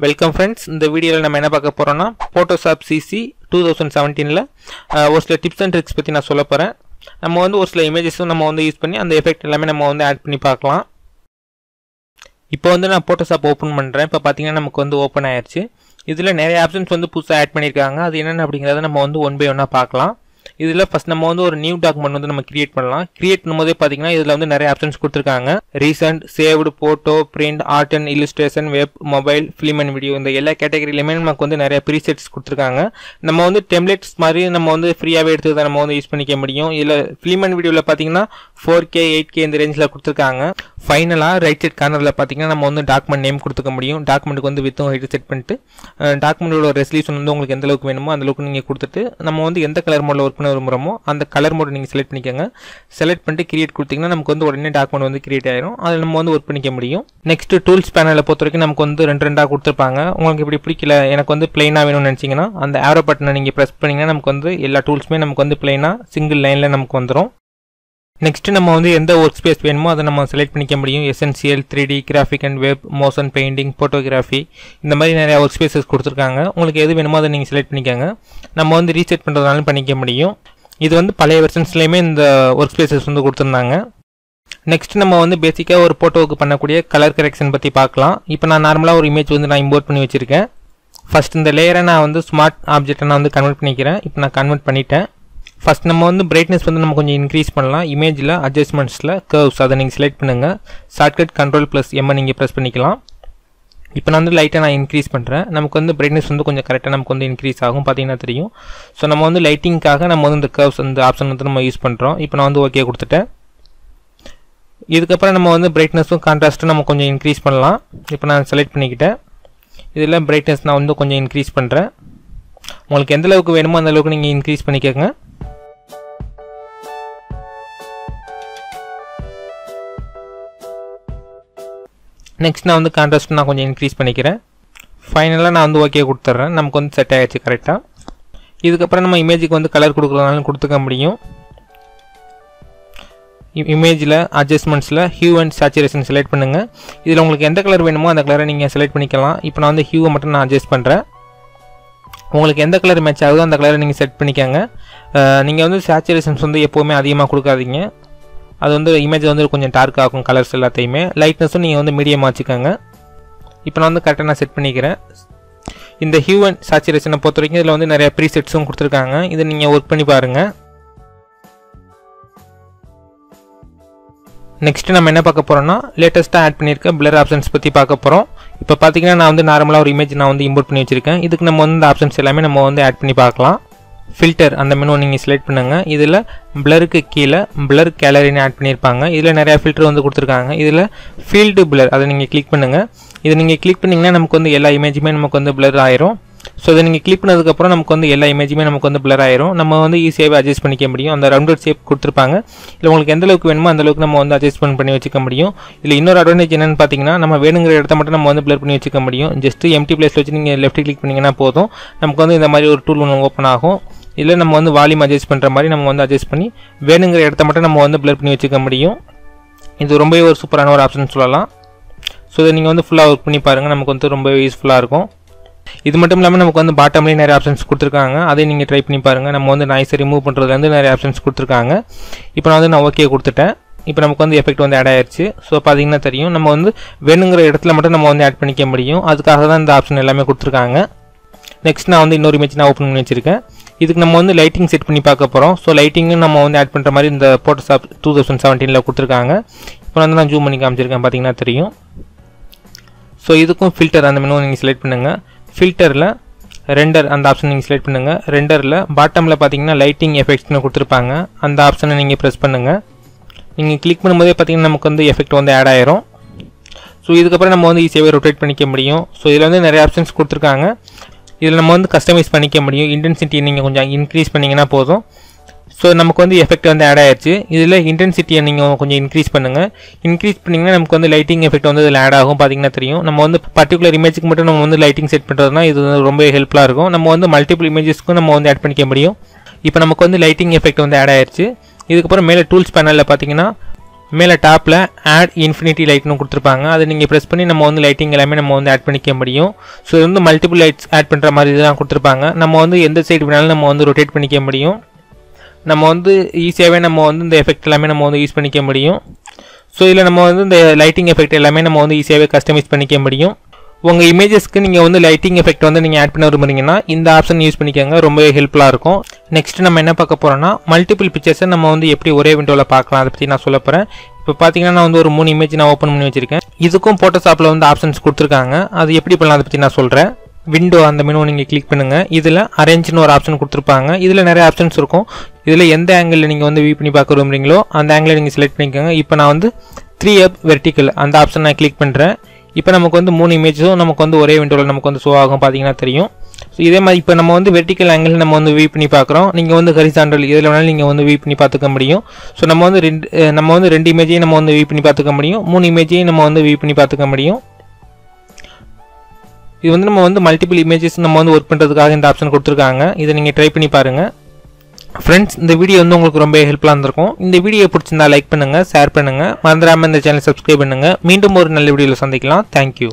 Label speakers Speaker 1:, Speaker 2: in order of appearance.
Speaker 1: Welcome friends. இந்த வீடியோவில் நம்ம என்ன பார்க்க போகிறோம்னா ஃபோட்டோஷாப் சிசி 2017ல் ஒரு சில டிப்ஸ் அண்ட் ட்ரிக்ஸ் பற்றி நான் சொல்ல போகிறேன். நம்ம ஒரு சில இமேஜஸும் நம்ம யூஸ் பண்ணி அந்த எஃபெக்ட் எல்லாமே நம்ம ஆட் பண்ணி பார்க்கலாம். இப்போ நான் ஃபோட்டோஷாப் ஓப்பன் பண்ணுறேன். இப்போ பார்த்தீங்கன்னா நமக்கு ஓப்பன் ஆயிடுச்சு. இதில் நிறைய ஆப்ஷன்ஸ் புதுசாக ஆட் பண்ணியிருக்காங்க. அது என்னென்ன அப்படிங்கிறத நம்ம ஒன் பை ஒன்னாக பார்க்கலாம். இதில் ஃபஸ்ட் நம்ம ஒரு நியூ டாக்குமெண்ட் நம்ம கிரியேட் பண்ணலாம். கிரியேட் பண்ணும்போதே பார்த்தீங்கன்னா இதில் நிறைய ஆப்ஷன்ஸ் கொடுத்துருக்காங்க. Recent, saved, photo, print, art and illustration, web, mobile, film and video, இந்த எல்லா கேட்டகரியிலுமே நமக்கு நிறைய ப்ரீசெட்ஸ் கொடுத்துருக்காங்க. நம்ம டெம்ப்ளேட்ஸ் மாதிரி நம்ம ஃப்ரீயாகவே எடுத்து தான் நம்ம யூஸ் பண்ணிக்க முடியும். இதில் ஃபிலிம் அண்ட் வீடியோவில் பார்த்தீங்கன்னா 4K 8K இந்த ரேஞ்சில் கொடுத்துருக்காங்க. ஃபைனலாக ரைட் சைட் கார்னரில் பார்த்தீங்கன்னா நம்ம டாக்குமெண்ட் நேம் கொடுத்துக்க முடியும். டாக்குமெண்ட்டுக்கு வித்தும் ஹைட் செட் பண்ணிட்டு டாக்குமெண்ட்டோட ரெசல்யூஷன் உங்களுக்கு எந்த அளவுக்கு வேணுமோ அந்த அளவுக்கு நீங்கள் கொடுத்துட்டு நம்ம எந்த கலர் மோடில் ஒர்க் பண்ண விரும்புகிறோமோ அந்த கலர் மோட் நீங்கள் செலக்ட் பண்ணிக்கோங்க. செலக்ட் பண்ணிட்டு கிரியேட் கொடுத்தீங்கன்னா நமக்கு உடனே டாக்குமெண்ட் கிரியேட் ஆயிரும். அதில் நம்ம ஒர்க் பண்ணிக்க முடியும். நெக்ஸ்ட் டூல்ஸ் பேனலை பொறுத்த வரைக்கும் நமக்கு ரெண்டாக கொடுத்துருப்பாங்க. உங்களுக்கு இப்படி பிடிக்கல, எனக்கு பிளைனாக வேணும்னு நினச்சிங்கன்னா அந்த ஆரோ பட்டனை நீங்கள் ப்ரெஸ் பண்ணிங்கன்னா நமக்கு எல்லா டூல்ஸுமே நமக்கு பிளைனாக சிங்கிள் லைனில் நமக்கு வந்துடும். நெக்ஸ்ட் நம்ம எந்த ஒர்க் ஸ்பேஸ் வேணுமோ அதை நம்ம செலக்ட் பண்ணிக்க முடியும். Essential, 3D, graphic and web, motion, painting, photography, இந்த மாதிரி நிறையா ஒர்க் ஸ்பேஸஸ் கொடுத்துருக்காங்க. உங்களுக்கு எது வேணுமோ அதை நீங்கள் செலக்ட் பண்ணிக்கோங்க. நம்ம ரீசெட் பண்ணுறதுனாலும் பண்ணிக்க முடியும். இது பழைய வெர்ஷன்ஸ்லேயுமே இந்த ஒர்க் ஸ்பேஸஸ் கொடுத்துருந்தாங்க. நெக்ஸ்ட் நம்ம பேசிக்காக ஒரு ஃபோட்டோவுக்கு பண்ணக்கூடிய கலர் கரெக்ஷன் பற்றி பார்க்கலாம். இப்போ நான் நார்மலாக ஒரு இமேஜ் நான் இம்போர்ட் பண்ணி வச்சுருக்கேன். ஃபஸ்ட் இந்த லேயரை நான் ஸ்மார்ட் ஆப்ஜெக்டை நான் கன்வெர்ட் பண்ணிக்கிறேன். இப்போ நான் கன்வெர்ட் பண்ணிட்டேன். ஃபஸ்ட் நம்ம பிரைட்னஸ் நம்ம கொஞ்சம் இன்க்ரீஸ் பண்ணலாம். இமேஜில் அட்ஜஸ்ட்மெண்ட்ஸில் கர்வ்ஸ் அதை நீங்கள் செலக்ட் பண்ணுங்கள். ஷார்ட்கட் Ctrl+M நீங்கள் ப்ரெஸ் பண்ணிக்கலாம். இப்போ நான் லைட்டாக இன்க்ரீஸ் பண்ணுறேன். நமக்கு பிரைட்னஸ் கொஞ்சம் கரெக்டாக நமக்கு இன்க்ரீஸ் ஆகும், பார்த்தீங்கன்னா தெரியும். ஸோ நம்ம லைட்டிங்காக நம்ம இந்த கர்வ்ஸ் இந்த ஆப்ஷன் நம்ம யூஸ் பண்ணுறோம். இப்போ நான் ஓகே கொடுத்துட்டேன். இதுக்கப்புறம் நம்ம பிரைட்னஸும் கான்ட்ராஸ்ட்டும் நம்ம கொஞ்சம் இன்க்ரீஸ் பண்ணலாம். இப்போ நான் செலக்ட் பண்ணிக்கிட்டேன். இதில் பிரைட்னஸ் நான் கொஞ்சம் இன்க்ரீஸ் பண்ணுறேன். உங்களுக்கு எந்த அளவுக்கு வேணுமோ அந்த அளவுக்கு நீங்கள் இன்க்ரீஸ் பண்ணிக்கோங்க. நெக்ஸ்ட் நான் கான்ட்ராஸ்ட் நான் கொஞ்சம் இன்க்ரீஸ் பண்ணிக்கிறேன். ஃபைனலாக நான் ஓகே கொடுத்துட்றேன். நமக்கு செட் ஆகிடுச்சு கரெக்டாக. இதுக்கப்புறம் நம்ம இமேஜுக்கு கலர் கொடுக்குறதுனாலும் கொடுத்துக்க முடியும். இமேஜில் அட்ஜஸ்ட்மெண்ட்ஸில் ஹியூ அண்ட் சேச்சுரேஷன் செலக்ட் பண்ணுங்கள். இதில் உங்களுக்கு எந்த கலர் வேணுமோ அந்த கலரை நீங்கள் செலக்ட் பண்ணிக்கலாம். இப்போ நான் ஹியூவை மட்டும் நான் அட்ஜஸ்ட் பண்ணுறேன். உங்களுக்கு எந்த கலர் மேட்ச் ஆகுதோ அந்த கலரை நீங்கள் செட் பண்ணிக்கோங்க. நீங்கள் சேச்சுரேஷன்ஸ் எப்போவுமே அதிகமாக கொடுக்காதீங்க. அது இமேஜ் கொஞ்சம் டார்க் ஆகும் கலர்ஸ் எல்லாத்தையுமே. லைட்னஸும் நீங்கள் மீடியமாக வச்சுக்கோங்க. இப்போ நான் கரெக்டாக நான் செட் பண்ணிக்கிறேன். இந்த ஹியூ அண்ட் சேச்சுரேஷனை பொறுத்த வரைக்கும் இதில் நிறைய ப்ரீசெட்ஸும் கொடுத்துருக்காங்க. இதை நீங்கள் ஒர்க் பண்ணி பாருங்கள். நெக்ஸ்ட்டு நம்ம என்ன பார்க்க போகிறோம்னா லேட்டஸ்ட்டாக ஆட் பண்ணியிருக்க பிளர் ஆப்ஷன்ஸ் பற்றி பார்க்க போகிறோம். இப்போ பார்த்தீங்கன்னா நான் நார்மலாக ஒரு இமேஜ் நான் இம்போர்ட் பண்ணி வச்சுருக்கேன். இதுக்கு நம்ம இந்த ஆப்ஷன்ஸ் எல்லாமே நம்ம ஆட் பண்ணி பார்க்கலாம். ஃபில்டர் அந்த மெனு நீங்கள் செலக்ட் பண்ணுங்கள். இதில் பிளருக்கு கீழே பிளர் கேலரின்னு ஆட் பண்ணியிருப்பாங்க. இதில் நிறையா ஃபில்டர் கொடுத்துருக்காங்க. இதில் ஃபீல்டு பிளர் அதை நீங்கள் கிளிக் பண்ணுங்கள். இதை நீங்கள் கிளிக் பண்ணிங்கன்னா நமக்கு எல்லா இமேஜுமே நமக்கு பிளர் ஆயிரும். ஸோ இதை நீங்கள் கிளிக் பண்ணதுக்கப்புறம் நமக்கு எல்லா இமேஜுமே நமக்கு பிளர் ஆயிரும். நம்ம ஈஸியாகவே அட்ஜஸ்ட் பண்ணிக்க முடியும். அந்த ரவுண்டட் ஷேப் கொடுத்துருப்பாங்க. இல்லை உங்களுக்கு எந்த அளவுக்கு வேணுமோ அந்த அளவுக்கு நம்ம அட்ஜஸ்ட்மெண்ட் பண்ணி வச்சுக்க முடியும். இல்லை இன்னொரு அட்வான்டேஜ் என்னென்னு பார்த்தீங்கன்னா நம்ம வேணுங்கிற இடத்த மட்டும் நம்ம பிளர் பண்ணி வச்சுக்க முடியும். ஜஸ்ட் எம்டி பிளேஸில் வச்சு நீங்கள் லெஃப்ட் கிளிக் பண்ணிங்கன்னா போதும். நமக்கு இந்த மாதிரி ஒரு டூல் ஒன்று ஓப்பன் ஆகும். இல்லை நம்ம வால்யூம் அட்ஜஸ்ட் பண்ணுற மாதிரி நம்ம அட்ஜஸ்ட் பண்ணி வேணுங்கிற இடத்த மட்டும் நம்ம பிளர் பண்ணி வச்சுக்க முடியும். இது ரொம்பவே ஒரு சூப்பரான ஒரு ஆப்ஷன் சொல்லலாம். ஸோ இதை நீங்கள் ஃபுல்லாக ஒர்க் பண்ணி பாருங்கள். நமக்கு ரொம்ப யூஸ்ஃபுல்லாக இருக்கும். இது மட்டும் இல்லாமல் நமக்கு பாட்டம்லேயே நிறைய ஆப்ஷன்ஸ் கொடுத்துருக்காங்க. அதை நீங்கள் ட்ரை பண்ணி பாருங்கள். நம்ம நாய்ஸை ரிமூவ் பண்ணுறதுலேருந்து நிறைய ஆப்ஷன்ஸ் கொடுத்துருக்காங்க. இப்போ நான் ஓகே கொடுத்துட்டேன். இப்போ நமக்கு எஃபெக்ட் ஆட் ஆயிடுச்சு. ஸோ பார்த்தீங்கன்னா தெரியும் நம்ம வேணுங்கிற இடத்துல மட்டும் நம்ம ஆட் பண்ணிக்க முடியும். அதுக்காக தான் இந்த ஆப்ஷன் எல்லாமே கொடுத்துருக்காங்க. நெக்ஸ்ட் நான் இன்னொரு இமேஜ் நான் ஓப்பன் பண்ணி வச்சுருக்கேன். இதுக்கு நம்ம லைட்டிங் செட் பண்ணி பார்க்க போகிறோம். ஸோ லைட்டிங்கும் நம்ம ஆட் பண்ணுற மாதிரி இந்த ஃபோட்டோஷாப் 2017ல் கொடுத்துருக்காங்க. இப்போ நான் ஜூம் பண்ணி காமிச்சிருக்கேன், பார்த்தீங்கன்னா தெரியும். ஸோ இதுக்கும் ஃபில்டர் அந்த மெனு நீங்கள் செலக்ட் பண்ணுங்கள். ஃபில்டரில் ரெண்டர் அந்த ஆப்ஷன் நீங்கள் செலக்ட் பண்ணுங்கள். ரெண்டரில் பாட்டமில் பார்த்தீங்கன்னா லைட்டிங் எஃபெக்ட்ஸ்னு கொடுத்துருப்பாங்க. அந்த ஆப்ஷனை நீங்கள் ப்ரெஸ் பண்ணுங்கள். நீங்கள் கிளிக் பண்ணும்போதே பார்த்தீங்கன்னா நமக்கு எஃபெக்ட் ஆட் ஆயிரும். ஸோ இதுக்கப்புறம் நம்ம ஈஸியாகவே ரொட்டேட் பண்ணிக்க முடியும். ஸோ இதில் நிறைய ஆப்ஷன்ஸ் கொடுத்துருக்காங்க. இதில் நம்ம கஸ்டமைஸ் பண்ணிக்க முடியும். இன்டென்சிட்டியை நீங்கள் கொஞ்சம் இன்க்ரீஸ் பண்ணிங்கன்னா போதும். ஸோ நமக்கு எஃபெக்ட் ஆட் ஆயிடுச்சு. இதில் இன்டென்சிட்டியை நீங்கள் கொஞ்சம் இன்க்ரீஸ் பண்ணுங்கள். இன்க்ரீஸ் பண்ணிங்கன்னா நமக்கு லைட்டிங் எஃபெக்ட் இதில் ஆட் ஆகும், பார்த்தீங்கன்னா தெரியும். நம்ம பர்டிகுலர் இமேஜுக்கு மட்டும் நம்ம லைட்டிங் செட் பண்ணுறதுனா இது ரொம்ப ஹெல்ப்ஃபுல்லாக இருக்கும். நம்ம மல்டிபிள் இமேஜஸ்க்கும் நம்ம ஆட் பண்ணிக்க முடியும். இப்போ நமக்கு லைட்டிங் எஃபெக்ட் ஆட் ஆயிடுச்சு. இதுக்கப்புறம் மேலே டூல்ஸ் பேனலில் பார்த்தீங்கன்னா மேலே டாப்பில் ஆட் இன்ஃபினிட்டி லைட்னு கொடுத்துருப்பாங்க. அதை நீங்கள் ப்ரெஸ் பண்ணி நம்ம வந்து லைட்டிங் எல்லாமே நம்ம வந்து ஆட் பண்ணிக்க முடியும். ஸோ இது வந்து மல்டிபிள் லைட்ஸ் ஆட் பண்ணுற மாதிரி இதெல்லாம் கொடுத்துருப்பாங்க. நம்ம வந்து எந்த சைடு வேணாலும் நம்ம வந்து ரொட்டேட் பண்ணிக்க முடியும். நம்ம வந்து ஈஸியாகவே நம்ம வந்து இந்த எஃபெக்ட் எல்லாமே நம்ம வந்து யூஸ் பண்ணிக்க முடியும். ஸோ இதில் நம்ம வந்து இந்த லைட்டிங் எஃபெக்ட் எல்லாமே நம்ம வந்து ஈஸியாகவே கஸ்டமைஸ் பண்ணிக்க முடியும். உங்கள் இமேஜஸ்க்கு நீங்கள் வந்து லைட்டிங் எஃபெக்ட் வந்து நீங்கள் ஆட் பண்ண விரும்புறீங்கன்னா இந்த ஆப்ஷன் யூஸ் பண்ணிக்கோங்க, ரொம்பவே ஹெல்ப்ஃபுல்லாக இருக்கும். நெக்ஸ்ட் நம்ம என்ன பார்க்க போகிறோம்னா மல்டிபிள் பிக்சர்ஸை நம்ம வந்து எப்படி ஒரே விண்டோவில் பார்க்கலாம், அதை பற்றி நான் சொல்ல போகிறேன். இப்போ பார்த்தீங்கன்னா நான் வந்து ஒரு 3 இமேஜ் நான் ஓப்பன் பண்ணி வச்சிருக்கேன். இதுக்கும் ஃபோட்டோஷாப்பில் வந்து ஆப்ஷன்ஸ் கொடுத்துருக்காங்க. அது எப்படி பண்ணலாம் அதை பற்றி நான் சொல்கிறேன். விண்டோ அந்த மெனு நீங்கள் கிளிக் பண்ணுங்கள். இதில் அரேஞ்ச்னு ஒரு ஆப்ஷன் கொடுத்துருப்பாங்க. இதில் நிறைய ஆப்ஷன்ஸ் இருக்கும். இதில் எந்த ஆங்கிளில் நீங்கள் வந்து வியூ பண்ணி பார்க்க விரும்புறீங்களோ அந்த ஆங்கிளை நீங்கள் செலக்ட் பண்ணிக்கோங்க. இப்போ நான் வந்து 3up வெர்டிக்கல் அந்த ஆப்ஷன் நான் கிளிக் பண்ணுறேன். இப்போ நமக்கு வந்து 3 இமேஜும் நமக்கு வந்து ஒரே விண்டோவில் நமக்கு வந்து ஷோ ஆகும், பார்த்தீங்கன்னா தெரியும். ஸோ இதே மாதிரி இப்போ நம்ம வந்து வெர்டிக்கல் ஆங்கிள் நம்ம வந்து வியூ பண்ணி பார்க்குறோம். நீங்கள் வந்து ஹரிசாண்டல் இதில் வேணாலும் நீங்கள் வந்து வியூ பண்ணி பார்த்துக்க முடியும். ஸோ நம்ம வந்து ரெண்டு இமேஜையும் நம்ம வந்து வியூ பண்ணி பார்த்துக்க முடியும், 3 இமேஜையும் நம்ம வந்து வியூ பண்ணி பார்த்துக்க முடியும். இது வந்து நம்ம வந்து மல்டிபிள் இமேஜஸ் நம்ம வந்து ஒர்க் பண்ணுறதுக்காக இந்த ஆப்ஷன் கொடுத்துருக்காங்க. இதை நீங்கள் ட்ரை பண்ணி பாருங்கள். ஃப்ரெண்ட்ஸ், இந்த வீடியோ வந்து உங்களுக்கு ரொம்ப ஹெல்ப்ஃபுல்லாக இருந்திருக்கும். இந்த வீடியோ பிடிச்சிருந்தா லைக் பண்ணுங்கள், ஷேர் பண்ணுங்கள், மறந்துடாமல் இந்த சேனல் சப்ஸ்கிரைப் பண்ணுங்கள். மீண்டும் ஒரு நல்ல வீடியோவில் சந்திக்கலாம். தேங்க்யூ.